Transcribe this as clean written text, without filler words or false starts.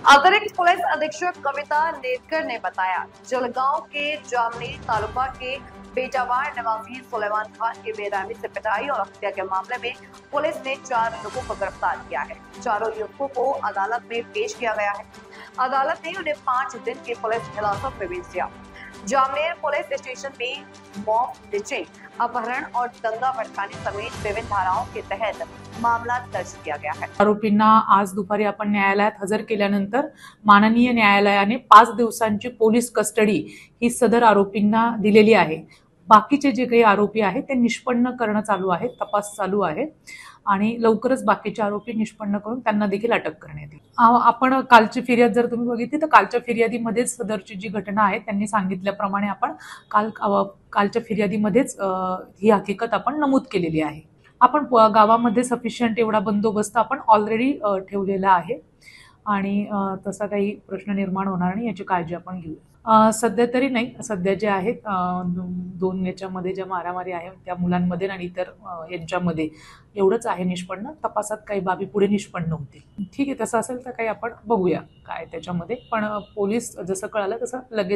अतिरिक्त पुलिस अधीक्षक कविता नेतकर ने बताया, जलगांव के जामनेर तालुका के बेटावाड़ निवासी सुलेमान खान की बेरहमी से पिटाई और हत्या के मामले में पुलिस ने 4 लोगों को गिरफ्तार किया है। चारों युवकों को अदालत में पेश किया गया है। अदालत ने उन्हें 5 दिन की पुलिस हिरासत में भेज दिया। जामनेर पुलिस स्टेशन में मॉब लिंचिंग, अपहरण और दंगा भड़काने समेत विभिन्न धाराओं के तहत मामला दर्ज किया गया है। आरोपींना आज दुपारी आपण न्यायालयात हजर केल्यानंतर माननीय न्यायालयाने 5 दिवसांची पोलीस कस्टडी ही सदर आरोपींना दिलेली आहे। बाकीचे जे काही आरोपी आहेत ते निष्पन्न करणं चालू आहे, तपास चालू आहे आणि लवकरच बाकीचे आरोपी निष्पन्न करून त्यांना देखील अटक करण्यात येईल। आपण कालची फिर्याद जर तुम्ही बघितली तर कालच्या फिर्यादीमध्येच सदरची जी घटना आहे त्यांनी सांगितल्याप्रमाणे आपण कालच्या फिर्यादीमध्येच ही हकीकत आपण नमूद केलेली आहे। आपण गावामध्ये सफिशियंट एवढा बंदोबस्त आपण ऑलरेडी ठेवलेला आहे आणि तसा काही प्रश्न निर्माण होणार नाही याची काळजी आपण घेऊ। सध्या तरी नाही, सध्या जे आहेत 2 याच्यामध्ये ज्या मारामारी आहे त्या मुलांमध्ये आणि इतर यांच्यामध्ये एवढंच आहे निष्पन्न। तपासात काही बाबी पुढे निष्पन्न होतील। ठीक आहे, तसं असेल तर काही आपण बघूया काय त्याच्यामध्ये, पण पोलीस जसं कळालं तसं लगेच